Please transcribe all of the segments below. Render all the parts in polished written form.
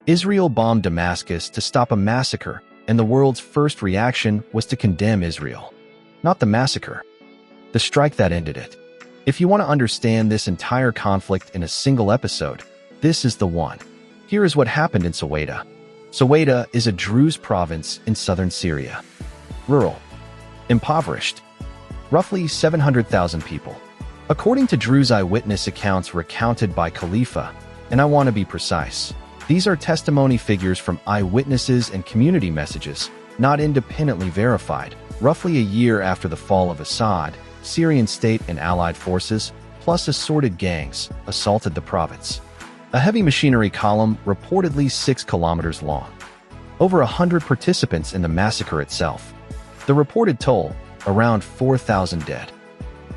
Israel bombed Damascus to stop a massacre, and the world's first reaction was to condemn Israel. Not the massacre. The strike that ended it. If you want to understand this entire conflict in a single episode, this is the one. Here is what happened in Suwayda. Suwayda is a Druze province in southern Syria. Rural. Impoverished. Roughly 700,000 people. According to Druze eyewitness accounts recounted by Khalifa, and I want to be precise, these are testimony figures from eyewitnesses and community messages, not independently verified. Roughly a year after the fall of Assad, Syrian state and allied forces, plus assorted gangs, assaulted the province. A heavy machinery column reportedly 6 kilometers long. Over 100 participants in the massacre itself. The reported toll, around 4,000 dead.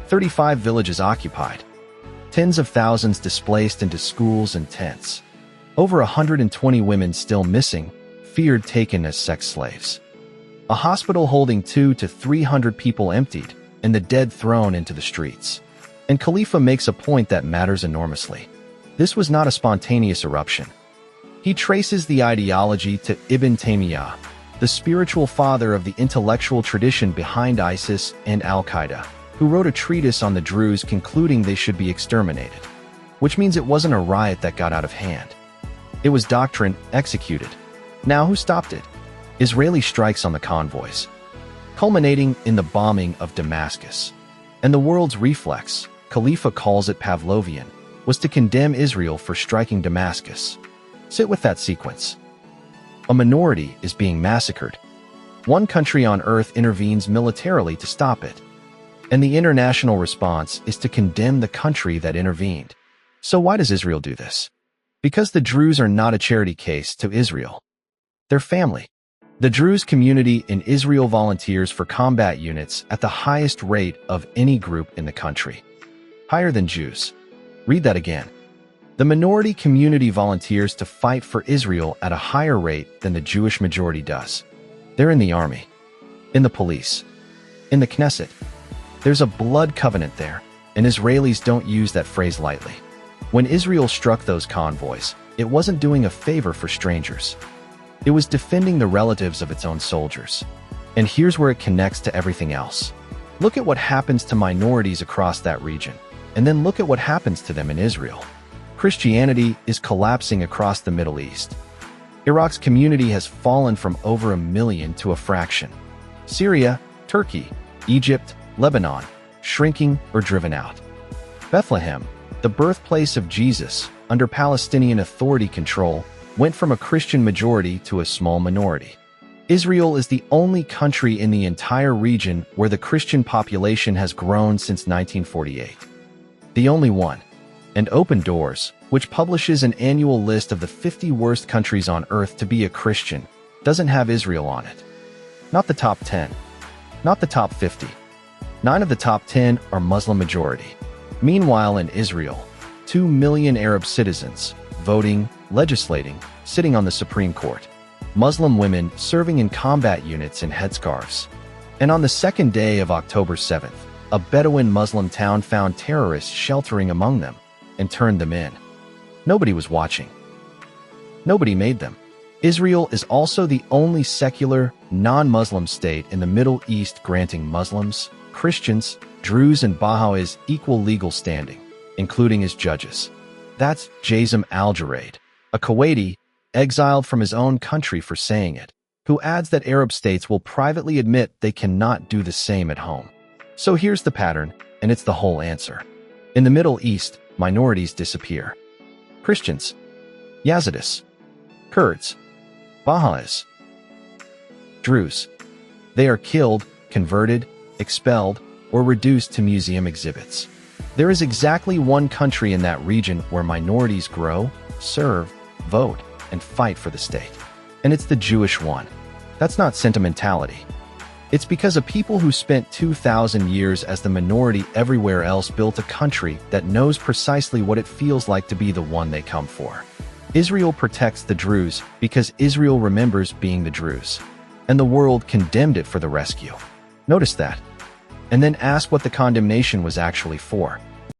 35 villages occupied. Tens of thousands displaced into schools and tents. Over 120 women still missing, feared taken as sex slaves. A hospital holding 200 to 300 people emptied, and the dead thrown into the streets. And Khalifa makes a point that matters enormously. This was not a spontaneous eruption. He traces the ideology to Ibn Taymiyyah, the spiritual father of the intellectual tradition behind ISIS and Al-Qaeda, who wrote a treatise on the Druze concluding they should be exterminated. Which means it wasn't a riot that got out of hand. It was doctrine executed. Now who stopped it? Israeli strikes on the convoys, culminating in the bombing of Damascus. And the world's reflex, Khalifa calls it Pavlovian, was to condemn Israel for striking Damascus. Sit with that sequence. A minority is being massacred. One country on earth intervenes militarily to stop it. And the international response is to condemn the country that intervened. So why does Israel do this? Because the Druze are not a charity case to Israel. They're family. The Druze community in Israel volunteers for combat units at the highest rate of any group in the country. Higher than Jews. Read that again. The minority community volunteers to fight for Israel at a higher rate than the Jewish majority does. They're in the army, in the police, in the Knesset. There's a blood covenant there, and Israelis don't use that phrase lightly. When Israel struck those convoys, it wasn't doing a favor for strangers. It was defending the relatives of its own soldiers. And here's where it connects to everything else. Look at what happens to minorities across that region, and then look at what happens to them in Israel. Christianity is collapsing across the Middle East. Iraq's community has fallen from over 1 million to a fraction. Syria, Turkey, Egypt, Lebanon, shrinking or driven out. Bethlehem, the birthplace of Jesus, under Palestinian Authority control, went from a Christian majority to a small minority. Israel is the only country in the entire region where the Christian population has grown since 1948. The only one. And Open Doors, which publishes an annual list of the 50 worst countries on earth to be a Christian, doesn't have Israel on it. Not the top 10. Not the top 50. 9 of the top 10 are Muslim majority. Meanwhile, in Israel, 2 million Arab citizens, voting, legislating, sitting on the Supreme Court. Muslim women serving in combat units in headscarves. And on the second day of October 7th, a Bedouin Muslim town found terrorists sheltering among them and turned them in. Nobody was watching. Nobody made them. Israel is also the only secular, non-Muslim state in the Middle East granting Muslims, Christians, Druze and Baha'is equal legal standing, including as judges. That's Jasem Al-Jaraid, a Kuwaiti, exiled from his own country for saying it, who adds that Arab states will privately admit they cannot do the same at home. So here's the pattern, and it's the whole answer. In the Middle East, minorities disappear. Christians, Yazidis, Kurds, Baha'is, Druze. They are killed, converted, expelled, or reduced to museum exhibits. There is exactly one country in that region where minorities grow, serve, vote, and fight for the state. And it's the Jewish one. That's not sentimentality. It's because a people who spent 2,000 years as the minority everywhere else built a country that knows precisely what it feels like to be the one they come for. Israel protects the Druze because Israel remembers being the Druze. And the world condemned it for the rescue. Notice that. And then ask what the condemnation was actually for.